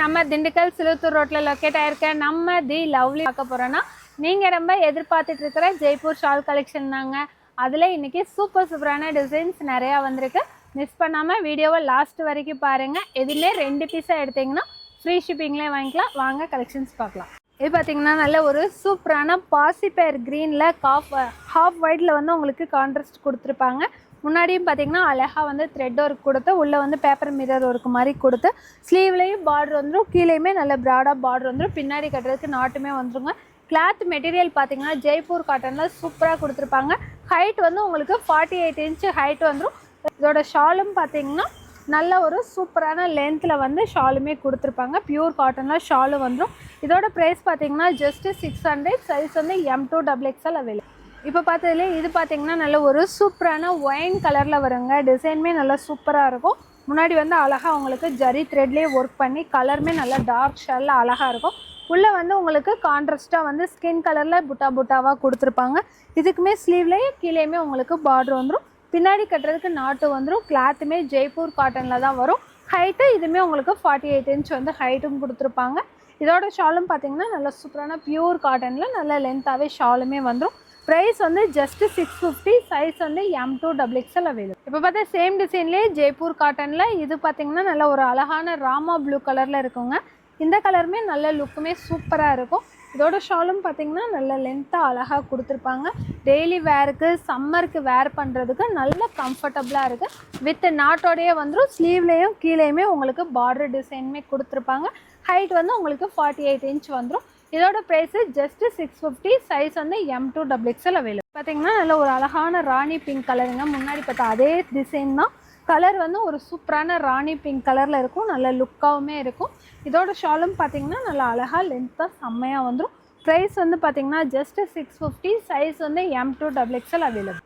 நம்ம திண்டுக்கல் சிலுத்தூர் ரோட்ல லொக்கேட் ஆயிருக்க நம்ம தி லவ்லி பார்க்க போறோம்னா நீங்க ரொம்ப எதிர்பார்த்துட்டு இருக்கிற ஜெய்ப்பூர் ஷால் கலெக்ஷன் தாங்க. அதுல இன்னைக்கு சூப்பரான டிசைன்ஸ் நிறைய வந்திருக்கு. மிஸ் பண்ணாம வீடியோவை லாஸ்ட் வரைக்கும் பாருங்க. எதுவுமே 2 பீஸா எடுத்தீங்கன்னா ஃப்ரீ ஷிப்பிங்லேயே வாங்கிக்கலாம். வாங்க கலெக்ஷன்ஸ் பார்க்கலாம். இது பார்த்தீங்கன்னா நல்ல ஒரு சூப்பரான பாசிப்பயர் க்ரீனில் ஹாஃப் ஒயிட்டில் வந்து உங்களுக்கு கான்ட்ராஸ்ட் கொடுத்துருப்பாங்க. முன்னாடியும் பார்த்தீங்கன்னா அழகாக வந்து த்ரெட் ஒர்க் கொடுத்து உள்ளே வந்து பேப்பர் மிரர் ஒர்க் மாதிரி கொடுத்து ஸ்லீவ்லேயும் பார்டர் வந்துடும், கீழேயுமே நல்ல ப்ராடாக பார்டர் வந்துடும், பின்னாடி கட்டுறதுக்கு நாட்டுமே வந்துருங்க. கிளாத் மெட்டீரியல் பார்த்தீங்கன்னா ஜெய்ப்பூர் காட்டனில் சூப்பராக கொடுத்துருப்பாங்க. ஹைட் வந்து உங்களுக்கு 48 இன்ச்சு ஹைட் வந்துடும். இதோட ஷாலும் பார்த்தீங்கன்னா நல்ல ஒரு சூப்பரான லென்த்தில் வந்து ஷாலுமே கொடுத்துருப்பாங்க. பியூர் காட்டனில் ஷாலும் வந்துடும். இதோட ப்ரைஸ் பார்த்தீங்கன்னா ஜஸ்ட்டு 600. சைஸ் வந்து M2XXL அவைலபிள். இப்போ பார்த்ததுல இது பார்த்தீங்கன்னா நல்ல ஒரு சூப்பரான ஒயின் கலரில் வருங்க. டிசைனுமே நல்லா சூப்பராக இருக்கும். முன்னாடி வந்து அழகாக உங்களுக்கு ஜரி த்ரெட்லேயே ஒர்க் பண்ணி கலருமே நல்லா டார்க் ஷேடில் அழகாக இருக்கும். உள்ளே வந்து உங்களுக்கு கான்ட்ராஸ்ட்டாக வந்து ஸ்கின் கலரில் புட்டாவாக கொடுத்துருப்பாங்க. இதுக்குமே ஸ்லீவ்லேயே கீழேயுமே உங்களுக்கு பார்டர் வந்துடும், பின்னாடி கட்டுறதுக்கு நாட்டு வந்துடும். கிளாத்துமே ஜெய்ப்பூர் காட்டனில் தான் வரும். ஹைட்டு இதுவுமே உங்களுக்கு 48 இன்ச் வந்து ஹைட்டும் கொடுத்துருப்பாங்க. இதோட ஷாலும் பார்த்தீங்கன்னா நல்ல சூப்பரான பியூர் காட்டனில் நல்ல லென்த்தாகவே ஷாலுமே வந்துடும். ப்ரைஸ் வந்து ஜஸ்ட் 650. சைஸ் வந்து M2XXL அவைலபிள். இப்போ பார்த்தா சேம் டிசைன்லேயே ஜெய்ப்பூர் காட்டனில் இது பார்த்தீங்கன்னா நல்ல ஒரு அழகான ராமா ப்ளூ கலரில் இருக்குங்க. இந்த கலருமே நல்ல லுக்குமே சூப்பராக இருக்கும். இதோட ஷாலும் பார்த்தீங்கன்னா நல்ல லென்த்தாக அழகாக கொடுத்துருப்பாங்க. டெய்லி வேருக்கு சம்மருக்கு வேர் பண்ணுறதுக்கு நல்ல கம்ஃபர்டபுளாக இருக்குது. வித் நாட்டோடையே வந்துடும். ஸ்லீவ்லேயும் கீழேயுமே உங்களுக்கு பார்டர் டிசைனுமே கொடுத்துருப்பாங்க. ஹைட் வந்து உங்களுக்கு 48 இன்ச் வந்துடும். இதோட ப்ரைஸு ஜஸ்ட்டு 650. சைஸ் வந்து M2XXL அவைலபிள். பார்த்தீங்கன்னா நல்ல ஒரு அழகான ராணி பிங்க் கலருங்க. முன்னாடி பார்த்தா அதே டிசைன் தான். கலர் வந்து ஒரு சூப்பரான ராணி பிங்க் கலரில் இருக்கும். நல்ல லுக்காகவுமே இருக்கும். இதோட ஷாலும் பார்த்தீங்கன்னா நல்லா அழகாக லென்த்தாக செம்மையாக வந்துடும். ப்ரைஸ் வந்து பார்த்தீங்கன்னா ஜஸ்ட்டு 650. சைஸ் வந்து M2XXL அவைலபிள்.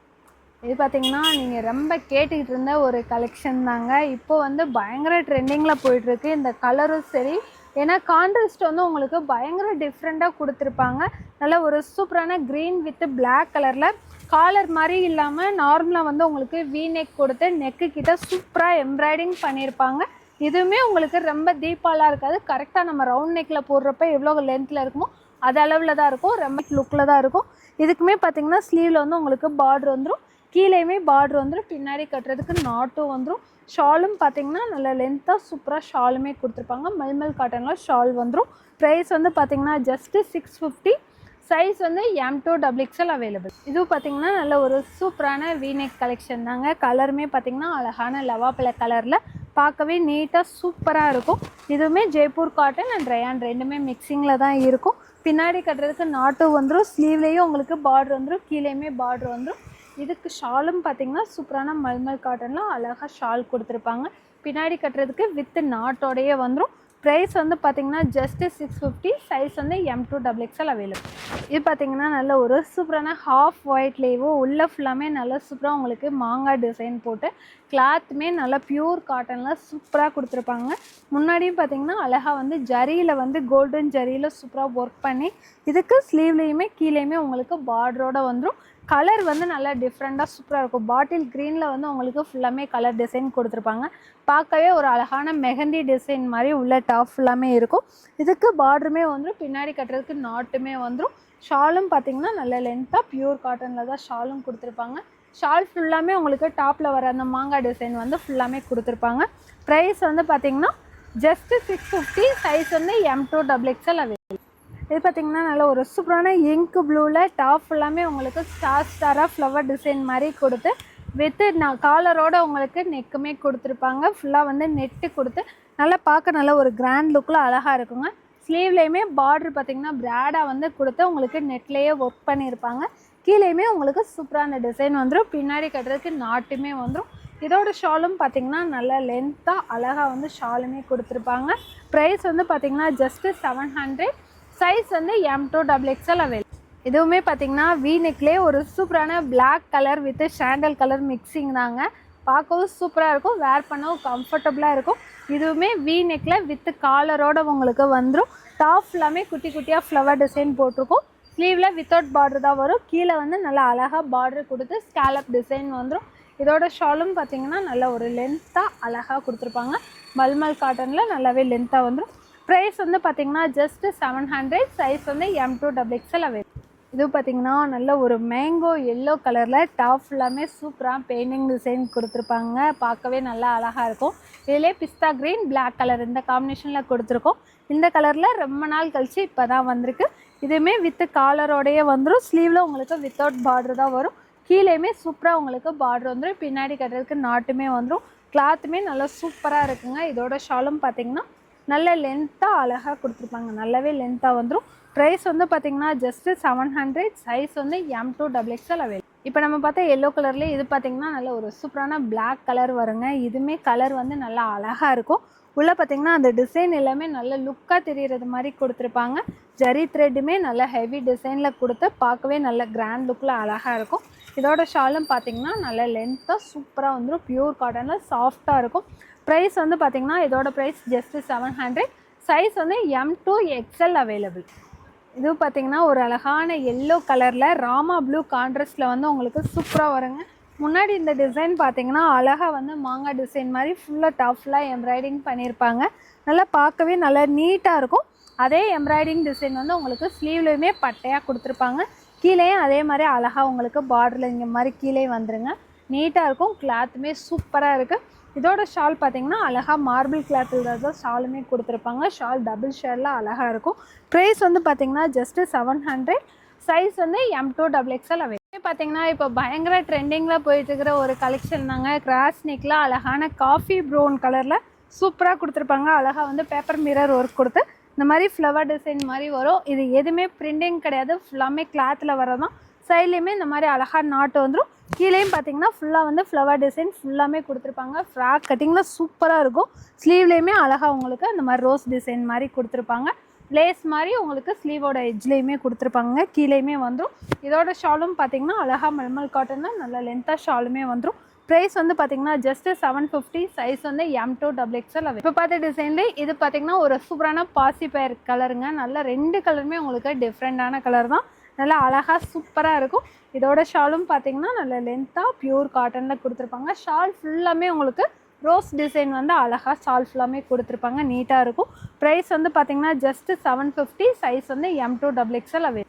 இது பார்த்தீங்கன்னா நீங்கள் ரொம்ப கேட்டுக்கிட்டு இருந்த ஒரு கலெக்ஷன் தாங்க. இப்போ வந்து பயங்கர ட்ரெண்டிங்கில் போயிட்டுருக்கு. இந்த கலரும் சரி, ஏன்னா கான்ட்ராஸ்ட் வந்து உங்களுக்கு பயங்கர டிஃப்ரெண்ட்டாக கொடுத்துருப்பாங்க. நல்ல ஒரு சூப்பரான க்ரீன் வித் பிளாக் கலரில் காலர் மாதிரி இல்லாமல் நார்மலாக வந்து உங்களுக்கு வி நெக் கொடுத்து நெக்கு கிட்ட சூப்பராக எம்ப்ராய்டிங் பண்ணியிருப்பாங்க. இதுவுமே உங்களுக்கு ரொம்ப டீப்பாலாம் இருக்காது. கரெக்டாக நம்ம ரவுண்ட் நெக்கில் போடுறப்ப எவ்வளோ லென்த்தில் இருக்குமோ அது அளவில் தான் இருக்கும். ரொம்ப லுக்கில் தான் இருக்கும். இதுக்குமே பார்த்தீங்கன்னா ஸ்லீவில் வந்து உங்களுக்கு பார்டர் வந்துடும், கீழேயுமே பார்டர் வந்துடும், பின்னாடி கட்டுறதுக்கு நாட்டும் வந்துடும். ஷாலும் பார்த்தீங்கன்னா நல்ல லென்த்தாக சூப்பராக ஷாலுமே கொடுத்துருப்பாங்க. மல்மல் காட்டனில் ஷால் வந்துடும். ப்ரைஸ் வந்து பார்த்தீங்கன்னா ஜஸ்ட்டு 650. சைஸ் வந்து M2XXL அவைலபிள். இதுவும் பார்த்தீங்கன்னா நல்ல ஒரு சூப்பரான வீநெக் கலெக்ஷன் தாங்க. கலருமே பார்த்தீங்கன்னா அழகான லவாப்பழ கலரில் பார்க்கவே நீட்டாக சூப்பராக இருக்கும். இதுவுமே ஜெய்ப்பூர் காட்டன் அண்ட் ரயான் ரெண்டுமே மிக்சிங்கில் தான் இருக்கும். பின்னாடி கட்டுறதுக்கு நாட்டும் வந்துடும், ஸ்லீவ்லேயும் உங்களுக்கு பார்டர் வந்துடும், கீழேயுமே பார்டர் வந்துடும். இதுக்கு ஷாலும் பார்த்தீங்கன்னா சூப்பரான மல்மல் காட்டனில் அழகாக ஷால் கொடுத்துருப்பாங்க. பின்னாடி கட்டுறதுக்கு வித் நாட்டோடையே வந்துடும். ப்ரைஸ் வந்து பார்த்தீங்கன்னா ஜஸ்ட்டு 650. சைஸ் வந்து M2XXL அவைலபிள். இது பார்த்தீங்கன்னா நல்ல ஒரு சூப்பரான ஹாஃப் ஒயிட்லேயோ உள்ள ஃபுல்லாமே நல்லா சூப்பராக உங்களுக்கு மாங்காய் டிசைன் போட்டு கிளாத்துமே நல்லா பியூர் காட்டனில் சூப்பராக கொடுத்துருப்பாங்க. முன்னாடியும் பார்த்தீங்கன்னா அழகாக வந்து ஜரியில் வந்து கோல்டன் ஜரியில் சூப்பராக ஒர்க் பண்ணி இதுக்கு ஸ்லீவ்லேயுமே கீழேயுமே உங்களுக்கு பார்டரோடு வந்துடும். கலர் வந்து நல்லா டிஃப்ரெண்ட்டாக சூப்பராக இருக்கும். பாட்டில் க்ரீனில் வந்து உங்களுக்கு ஃபுல்லாமே கலர் டிசைன் கொடுத்துருப்பாங்க. பார்க்கவே ஒரு அழகான மெஹந்தி டிசைன் மாதிரி உள்ள டாப் ஃபுல்லாமே இருக்கும். இதுக்கு பார்டருமே வந்துடும், பின்னாடி கட்டுறதுக்கு நாட்டுமே வந்துடும். ஷாலும் பார்த்திங்கன்னா நல்ல லென்த்தாக பியூர் காட்டனில் தான் ஷாலும் கொடுத்துருப்பாங்க. ஷால் ஃபுல்லாமே உங்களுக்கு டாப்பில் வர அந்த மாங்காய் டிசைன் வந்து ஃபுல்லாமே கொடுத்துருப்பாங்க. ப்ரைஸ் வந்து பார்த்திங்கன்னா ஜஸ்ட்டு 650. சைஸ் வந்து M2XXL அவைலபிள். இது பார்த்திங்கன்னா நல்ல ஒரு சூப்பரான இங்க் ப்ளூவில் டாப் ஃபுல்லாமே உங்களுக்கு ஸ்டாராக ஃப்ளவர் டிசைன் மாதிரி கொடுத்து வித்து காலரோடு உங்களுக்கு நெக்குமே கொடுத்துருப்பாங்க. ஃபுல்லாக வந்து நெட்டு கொடுத்து நல்லா பார்க்க நல்ல ஒரு கிராண்ட் லுக்கில் அழகாக இருக்குங்க. ஸ்லீவ்லேயுமே பார்டர் பார்த்திங்கன்னா ப்ராடாக வந்து கொடுத்து உங்களுக்கு நெட்லேயே ஒர்க் பண்ணியிருப்பாங்க. கீழேயுமே உங்களுக்கு சூப்பரான டிசைன் வந்துடும், பின்னாடி கட்டுறதுக்கு நாட்டுமே வந்துடும். இதோட ஷாலும் பார்த்திங்கன்னா நல்லா லென்த்தாக அழகாக வந்து ஷாலுமே கொடுத்துருப்பாங்க. ப்ரைஸ் வந்து பார்த்திங்கன்னா ஜஸ்ட்டு 700. சைஸ் வந்து M2XXL அவைலபிள். இதுவுமே பார்த்தீங்கன்னா வி நெக்லேயே ஒரு சூப்பரான black colour with sandal colour mixing தாங்க. பார்க்கவும் சூப்பராக இருக்கும், வேர் பண்ணவும் கம்ஃபர்டபுளாக இருக்கும். இதுவுமே வி நெக்கில் வித் காலரோடு உங்களுக்கு வந்துடும். டாப் ஃபுல்லாமே குட்டி குட்டியாக ஃப்ளவர் டிசைன் போட்டிருக்கும். ஸ்லீவில் வித்தவுட் பார்டர் தான் வரும். கீழே வந்து நல்லா அழகாக பார்டர் கொடுத்து ஸ்கேலப் டிசைன் வந்துடும். இதோட ஷாலும் பார்த்தீங்கன்னா நல்ல ஒரு லென்த்தாக அழகாக கொடுத்துருப்பாங்க. மல்மல் காட்டனில் நல்லாவே லென்த்தாக வந்துடும். ப்ரைஸ் வந்து பார்த்தீங்கன்னா ஜஸ்ட் 700. சைஸ் வந்து M2XXL அவைலபிள். இது பார்த்தீங்கன்னா நல்ல ஒரு மேங்கோ எல்லோ கலரில் டாப் ஃபுல்லாமே சூப்பராக பெயிண்டிங் டிசைன் கொடுத்துருப்பாங்க. பார்க்கவே நல்லா அழகாக இருக்கும். இதிலே பிஸ்தா க்ரீன் பிளாக் கலர் இந்த காம்பினேஷனில் கொடுத்துருக்கோம். இந்த கலரில் ரொம்ப நாள் கழித்து இப்போ தான் வந்திருக்கு. இதுவுமே வித்து காலரோடையே வந்துடும். ஸ்லீவில் உங்களுக்கு வித்தவுட் பார்டர் தான் வரும். கீழேயுமே சூப்பராக உங்களுக்கு பார்டர் வந்துடும். பின்னாடி கட்டுறதுக்கு நாட்டுமே வந்துடும். கிளாத்துமே நல்லா சூப்பராக இருக்குங்க. இதோட ஷாலும் பார்த்தீங்கன்னா நல்ல லென்த்தாக அழகாக கொடுத்துருப்பாங்க. நல்லாவே லென்த்தாக வந்துடும். ப்ரைஸ் வந்து பார்த்தீங்கன்னா ஜஸ்ட்டு 700. சைஸ் வந்து M2XXL அவைலபிள். இப்போ நம்ம பார்த்தா எல்லோ கலர்லேயே இது பார்த்தீங்கன்னா நல்ல ஒரு சூப்பரான பிளாக் கலர் வருங்க. இதுவுமே கலர் வந்து நல்லா அழகாக இருக்கும். உள்ளே பார்த்தீங்கன்னா அந்த டிசைன் எல்லாமே நல்ல லுக்காக தெரிகிறது மாதிரி கொடுத்துருப்பாங்க. ஜரி த்ரெட்டுமே நல்ல ஹெவி டிசைனில் கொடுத்து பார்க்கவே நல்ல கிராண்ட் லுக்கில் அழகாக இருக்கும். இதோட ஷாலும் பார்த்தீங்கன்னா நல்ல லென்த்தாக சூப்பராக வந்துடும். பியூர் காட்டனில் சாஃப்டாக இருக்கும். ப்ரைஸ் வந்து பார்த்தீங்கன்னா இதோட ப்ரைஸ் ஜஸ்ட்டு 700. சைஸ் வந்து M2XL அவைலபிள். இது பார்த்தீங்கன்னா ஒரு அழகான எல்லோ கலரில் ராமா ப்ளூ கான்ட்ராஸ்டில் வந்து உங்களுக்கு சூப்பராக வருங்க. முன்னாடி இந்த டிசைன் பார்த்தீங்கன்னா அழகாக வந்து மாங்காய் டிசைன் மாதிரி ஃபுல்லாக டஃப்லாக எம்ப்ராய்டிங் பண்ணியிருப்பாங்க. நல்லா பார்க்கவே நல்லா நீட்டாக இருக்கும். அதே எம்ப்ராய்டிங் டிசைன் வந்து உங்களுக்கு ஸ்லீவ்லேயுமே பட்டையாக கொடுத்துருப்பாங்க. கீழேயும் அதே மாதிரி அழகாக உங்களுக்கு பார்டரில் இங்கே மாதிரி கீழே வந்துருங்க. நீட்டாக இருக்கும். கிளாத்துமே சூப்பராக இருக்குது. இதோட ஷால் பார்த்தீங்கன்னா அழகாக மார்பிள் கிளாத்தில் தான் ஷாலுமே கொடுத்துருப்பாங்க. ஷால் டபுள் ஷேரில் அழகாக இருக்கும். ப்ரைஸ் வந்து பார்த்தீங்கன்னா ஜஸ்ட்டு 700. சைஸ் வந்து M2XXL அவைலபிள். பார்த்தீங்கன்னா இப்போ பயங்கர ட்ரெண்டிங்கில் போயிட்டுருக்கிற ஒரு கலெக்ஷன் தாங்க. கிராஸ் நெக்கில் அழகான காஃபி ப்ரௌன் கலரில் சூப்பராக கொடுத்துருப்பாங்க. அழகாக வந்து பேப்பர் மிரர் ஒர்க் கொடுத்து இந்த மாதிரி ஃப்ளவர் டிசைன் மாதிரி வரும். இது எதுவுமே பிரிண்டிங் கிடையாது. ஃபுல்லாமே கிளாத்தில் வரதான். சைட்லேயுமே இந்த மாதிரி அழகாக நாட்டு வந்துடும். கீழேயும் பார்த்தீங்கன்னா ஃபுல்லாக வந்து ஃப்ளவர் டிசைன் ஃபுல்லாமே கொடுத்துருப்பாங்க. ஃப்ராக் கட்டிங்கில் சூப்பராக இருக்கும். ஸ்லீவ்லேயுமே அழகாக உங்களுக்கு அந்த மாதிரி ரோஸ் டிசைன் மாதிரி கொடுத்துருப்பாங்க. லேஸ் மாதிரி உங்களுக்கு ஸ்லீவோட எட்ஜ்லேயுமே கொடுத்துருப்பாங்க. கீழேயுமே வந்துடும். இதோட ஷாலும் பார்த்தீங்கன்னா அழகாக மல்மல் காட்டனில் நல்ல லென்த்தாக ஷாலுமே வந்துடும். ப்ரைஸ் வந்து பார்த்தீங்கன்னா ஜஸ்ட்டு 750. சைஸ் வந்து M2XXL அவைலபிள். இப்போ பார்த்த டிசைன்லேயே இது பார்த்தீங்கன்னா ஒரு சூப்பரான பாசி பயிர் கலருங்க. நல்ல 2 கலருமே உங்களுக்கு டிஃப்ரெண்ட்டான கலர் தான். நல்லா அழகாக சூப்பராக இருக்கும். இதோட ஷாலும் பார்த்தீங்கன்னா நல்ல லென்த்தாக பியூர் காட்டனில் கொடுத்துருப்பாங்க. ஷால் ஃபுல்லாமே உங்களுக்கு ரோஸ் டிசைன் வந்து அழகாக ஷால் ஃபுல்லாமே கொடுத்துருப்பாங்க. நீட்டாக இருக்கும். ப்ரைஸ் வந்து பார்த்தீங்கன்னா ஜஸ்ட்டு 750. சைஸ் வந்து M2XXL அவைலபிள்.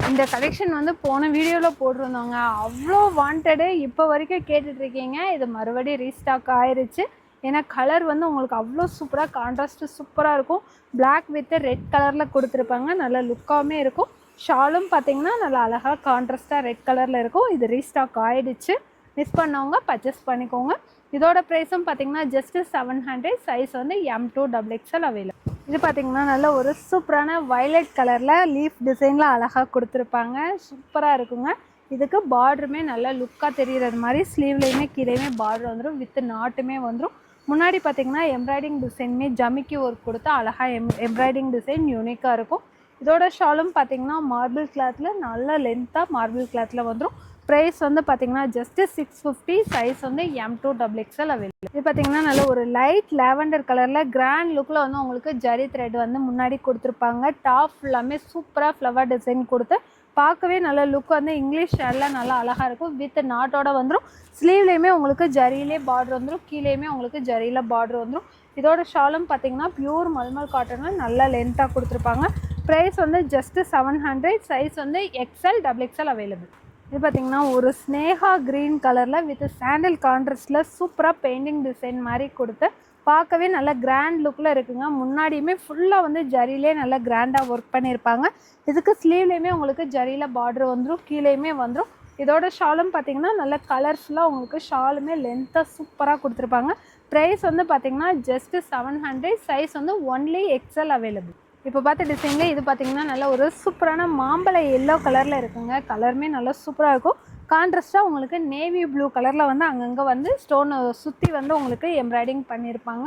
இந்த கலெக்ஷன் வந்து போன வீடியோவில் போட்டிருந்தோங்க. அவ்வளோ வாண்டடு இப்போ வரைக்கும் கேட்டுட்ருக்கீங்க. இது மறுபடியும் ரீஸ்டாக் ஆயிடுச்சு. ஏன்னா கலர் வந்து உங்களுக்கு அவ்வளோ சூப்பராக கான்ட்ராஸ்ட்டு சூப்பராக இருக்கும். பிளாக் வித் ரெட் கலரில் கொடுத்துருப்பாங்க. நல்ல லுக்காகவுமே இருக்கும். ஷாலும் பார்த்தீங்கன்னா நல்லா அழகாக கான்ட்ராஸ்ட்டாக ரெட் கலரில் இருக்கும். இது ரீஸ்டாக் ஆகிடுச்சு. மிஸ் பண்ணவங்க பர்ச்சேஸ் பண்ணிக்கோங்க. இதோட ப்ரைஸும் பார்த்தீங்கன்னா ஜஸ்ட்டு 700. சைஸ் வந்து M2XXL அவைலபிள். இது பார்த்தீங்கன்னா நல்ல ஒரு சூப்பரான வயலட் கலரில் லீஃப் டிசைனில் அழகாக கொடுத்துருப்பாங்க. சூப்பராக இருக்குங்க. இதுக்கு பார்டருமே நல்லா லுக்காக தெரிகிறது மாதிரி ஸ்லீவ்லேயுமே கீழேயுமே பார்டர் வந்துடும். வித் நாட்டுமே வந்துடும். முன்னாடி பார்த்தீங்கன்னா எம்ப்ராய்டிங் டிசைனுமே ஜமிக்கி ஒர்க் கொடுத்து அழகாக எம்ப்ராய்டிங் டிசைன் யூனிக்காக இருக்கும். இதோட ஷாலும் பார்த்தீங்கன்னா மார்பிள் கிளாத்தில் நல்ல லென்த்தாக மார்பிள் கிளாத்தில் வந்துடும். ப்ரைஸ் வந்து பார்த்தீங்கன்னா ஜஸ்ட்டு 650. சைஸ் வந்து M2XXL அவைலபிள். இது பார்த்தீங்கன்னா நல்ல ஒரு லைட் லாவெண்டர் கலரில் கிராண்ட் லுக்கில் வந்து உங்களுக்கு ஜரி த்ரெட் வந்து முன்னாடி கொடுத்துருப்பாங்க. டாப் ஃபுல்லாமே சூப்பராக ஃப்ளவர் டிசைன் கொடுத்து பார்க்கவே நல்ல லுக் வந்து இங்கிலீஷ் ஷேடில் நல்லா அழகாக இருக்கும். வித் நாட்டோட வந்துடும். ஸ்லீவ்லேயுமே உங்களுக்கு ஜரியிலே பார்டர் வந்துடும். கீழேயுமே உங்களுக்கு ஜரியில் பார்டர் வந்துடும். இதோட ஷாலும் பார்த்தீங்கன்னா பியூர் மல்மல் காட்டனில் நல்லா லென்த்தாக கொடுத்துருப்பாங்க. ப்ரைஸ் வந்து ஜஸ்ட்டு 700. சைஸ் வந்து XL அவைலபிள். இது பார்த்தீங்கன்னா ஒரு ஸ்னேகா க்ரீன் கலரில் வித் சாண்டல் கான்ட்ராஸ்டில் சூப்பராக பெயிண்டிங் டிசைன் மாதிரி கொடுத்து பார்க்கவே நல்ல கிராண்ட் லுக்கில் இருக்குங்க. முன்னாடியுமே ஃபுல்லாக வந்து ஜரியிலே நல்லா கிராண்டாக ஒர்க் பண்ணியிருப்பாங்க. இதுக்கு ஸ்லீவ்லேயுமே உங்களுக்கு ஜரியில் பார்டர் வந்துடும். கீழேயுமே வந்துடும். இதோட ஷாலும் பார்த்தீங்கன்னா நல்ல கலர்ஃபுல்லாக உங்களுக்கு ஷாலுமே லென்த்தாக சூப்பராக கொடுத்துருப்பாங்க. ப்ரைஸ் வந்து பார்த்தீங்கன்னா ஜஸ்ட்டு 700. சைஸ் வந்து ஒன்லி XL அவைலபிள். இப்போ பார்த்த டிசைனில் இது பார்த்தீங்கன்னா நல்ல ஒரு சூப்பரான மாம்பழ எல்லோ கலரில் இருக்குங்க. கலருமே நல்லா சூப்பராக இருக்கும். கான்ட்ராஸ்ட்டாக உங்களுக்கு நேவி ப்ளூ கலரில் வந்து அங்கங்கே வந்து ஸ்டோன் சுற்றி வந்து உங்களுக்கு எம்ப்ராய்டிங் பண்ணியிருப்பாங்க.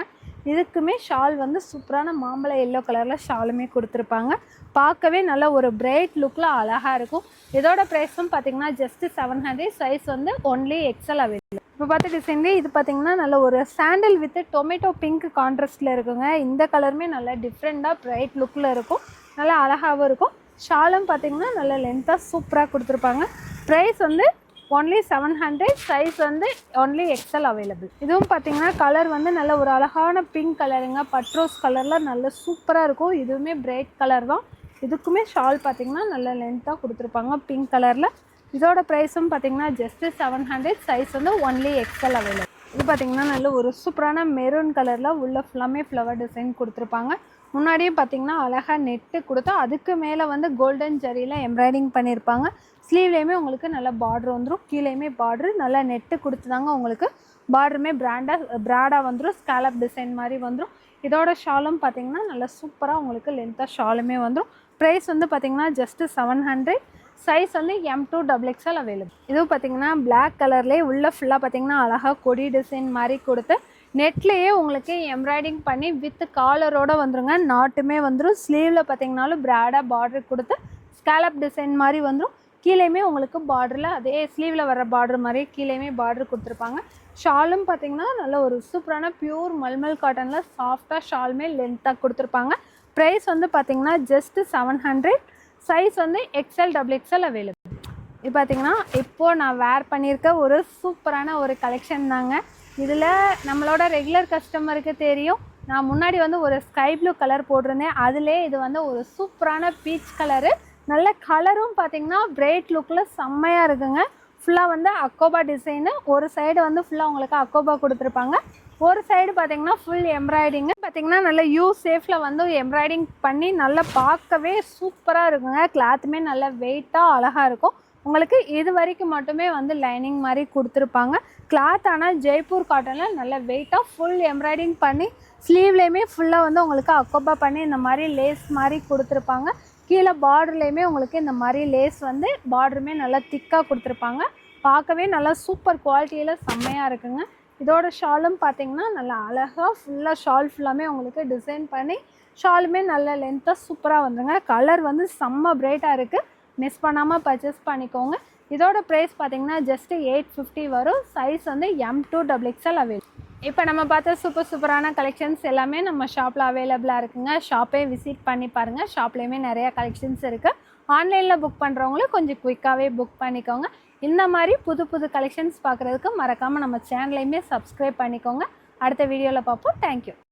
இதுக்குமே ஷால் வந்து சூப்பரான மாம்பழ எல்லோ கலரில் ஷாலுமே கொடுத்துருப்பாங்க. பார்க்கவே நல்ல ஒரு பிரைட் லுக்கில் அழகாக இருக்கும். இதோட ப்ரைஸும் பார்த்தீங்கன்னா ஜஸ்ட்டு 700. சைஸ் வந்து ஒன்லி XL அவைலபிள். இப்போ பார்த்த டிசைன்லேயே இது பார்த்தீங்கன்னா நல்ல ஒரு சாண்டல் வித் டொமேட்டோ பிங்க் கான்ட்ராஸ்டில் இருக்குங்க. இந்த கலருமே நல்லா டிஃப்ரெண்ட்டாக பிரைட் லுக்கில் இருக்கும். நல்லா அழகாகவும் இருக்கும். ஷாலும் பார்த்தீங்கன்னா நல்ல லென்த்தாக சூப்பராக கொடுத்துருப்பாங்க. ப்ரைஸ் வந்து ஒன்லி 700. சைஸ் வந்து ஒன்லி எக்ஸல் அவைலபிள். இதுவும் பார்த்தீங்கன்னா கலர் வந்து நல்ல ஒரு அழகான பிங்க் கலருங்க. பட்ரோஸ் கலரில் நல்ல சூப்பராக இருக்கும். இதுவுமே பிரைட் கலர் தான். இதுக்குமே ஷால் பார்த்தீங்கன்னா நல்ல லென்த்தாக கொடுத்துருப்பாங்க பிங்க் கலரில். இதோட ப்ரைஸும் பார்த்தீங்கன்னா ஜஸ்ட்டு 700. சைஸ் வந்து ஒன்லி எக்ஸல் அவைலபிள். இது பார்த்தீங்கன்னா நல்ல ஒரு சூப்பரான மெரூன் கலரில் உள்ள ஃபுல்லாமே ஃப்ளவர் டிசைன் கொடுத்துருப்பாங்க. முன்னாடியே பார்த்தீங்கன்னா அழகாக நெட்டு கொடுத்து அதுக்கு மேலே வந்து கோல்டன் ஜரியில் எம்ப்ராய்டிங் பண்ணியிருப்பாங்க. ஸ்லீவ்லேயுமே உங்களுக்கு நல்ல பார்டர் வந்துடும். கீழேயுமே பார்டரு நல்லா நெட்டு கொடுத்து தாங்க உங்களுக்கு பார்டருமே ப்ராடாக வந்துடும். ஸ்காலப் டிசைன் மாதிரி வந்துடும். இதோட ஷாலும் பார்த்தீங்கன்னா நல்லா சூப்பராக உங்களுக்கு லென்த்தாக ஷாலுமே வந்துடும். ப்ரைஸ் வந்து பார்த்தீங்கன்னா ஜஸ்ட்டு 700. சைஸ் வந்து M2 XXL அவைலபிள். இதுவும் பார்த்தீங்கன்னா பிளாக் கலர்லேயே உள்ள ஃபுல்லாக பார்த்தீங்கன்னா அழகாக கொடி டிசைன் மாதிரி கொடுத்து நெட்லேயே உங்களுக்கு எம்ப்ராய்டிங் பண்ணி வித் காலரோடு வந்துருங்க. நாட்டுமே வந்துடும். ஸ்லீவில் பார்த்தீங்கன்னாலும் ப்ராடாக பார்டர் கொடுத்து ஸ்காலப் டிசைன் மாதிரி வந்துடும். கீழேயுமே உங்களுக்கு பார்டரில் அதே ஸ்லீவில் வர பார்டர் மாதிரி கீழேயுமே பார்டர் கொடுத்துருப்பாங்க. ஷாலும் பார்த்தீங்கன்னா நல்ல ஒரு சூப்பரான பியூர் மல்மல் காட்டனில் சாஃப்டாக ஷாலுமே லென்த்தாக கொடுத்துருப்பாங்க. ப்ரைஸ் வந்து பார்த்தீங்கன்னா ஜஸ்ட்டு 700. சைஸ் வந்து XL XXL அவைலபிள். இது பார்த்தீங்கன்னா இப்போது நான் வேர் பண்ணியிருக்க ஒரு சூப்பரான ஒரு கலெக்ஷன் தாங்க. இதில் நம்மளோட ரெகுலர் கஸ்டமருக்கு தெரியும், நான் முன்னாடி வந்து ஒரு ஸ்கை ப்ளூ கலர் போட்டிருந்தேன். அதிலே இது வந்து ஒரு சூப்பரான பீச் கலரு. நல்ல கலரும் பார்த்தீங்கன்னா பிரைட் லுக்கில் செம்மையாக இருக்குங்க. ஃபுல்லாக வந்து அக்கோபா டிசைனு. ஒரு சைடு வந்து ஃபுல்லாக உங்களுக்கு அக்கோபா கொடுத்துருப்பாங்க. ஒரு சைடு பார்த்தீங்கன்னா ஃபுல் எம்ப்ராய்டிங்கு. பார்த்தீங்கன்னா நல்ல யூ சேஃபில் வந்து எம்ப்ராய்டிங் பண்ணி நல்லா பார்க்கவே சூப்பராக இருக்குங்க. கிளாத்துமே நல்ல வெயிட்டாக அழகாக இருக்கும். உங்களுக்கு இது வரைக்கும் மட்டுமே வந்து லைனிங் மாதிரி கொடுத்துருப்பாங்க. கிளாத் ஆனால் ஜெய்ப்பூர் காட்டனில் நல்ல வெயிட்டாக ஃபுல் எம்ப்ராய்டிங் பண்ணி ஸ்லீவ்லேயுமே ஃபுல்லாக வந்து உங்களுக்கு அக்கோபா பண்ணி இந்த மாதிரி லேஸ் மாதிரி கொடுத்துருப்பாங்க. கீழே பார்டர்லேயுமே உங்களுக்கு இந்த மாதிரி லேஸ் வந்து பார்டருமே நல்லா திக்காக கொடுத்துருப்பாங்க. பார்க்கவே நல்லா சூப்பர் குவாலிட்டியில் செம்மையாக இருக்குங்க. இதோட ஷாலும் பார்த்தீங்கன்னா நல்லா அழகாக ஃபுல்லாக ஷால் ஃபுல்லாமே உங்களுக்கு டிசைன் பண்ணி ஷாலுமே நல்ல லென்த்தாக சூப்பராக வந்துருங்க. கலர் வந்து செம்ம பிரைட்டாக இருக்குது. மிஸ் பண்ணாமல் பர்ச்சேஸ் பண்ணிக்கோங்க. இதோட ப்ரைஸ் பார்த்தீங்கன்னா ஜஸ்ட்டு 850 வரும். சைஸ் வந்து M2 XXL அவைலபிள். இப்போ நம்ம பார்த்த சூப்பரான கலெக்ஷன்ஸ் எல்லாமே நம்ம ஷாப்பில் அவைலபிளாக இருக்குங்க. ஷாப்பே விசிட் பண்ணி பாருங்கள். ஷாப்லேயுமே நிறையா கலெக்ஷன்ஸ் இருக்குது. ஆன்லைனில் புக் பண்ணுறவங்களும் கொஞ்சம் குயிக்காகவே புக் பண்ணிக்கோங்க. இந்த மாதிரி புது கலெக்ஷன்ஸ் பார்க்குறதுக்கு மறக்காமல் நம்ம சேனலையுமே சப்ஸ்கிரைப் பண்ணிக்கோங்க. அடுத்த வீடியோவில் பார்ப்போம். தேங்க்யூ.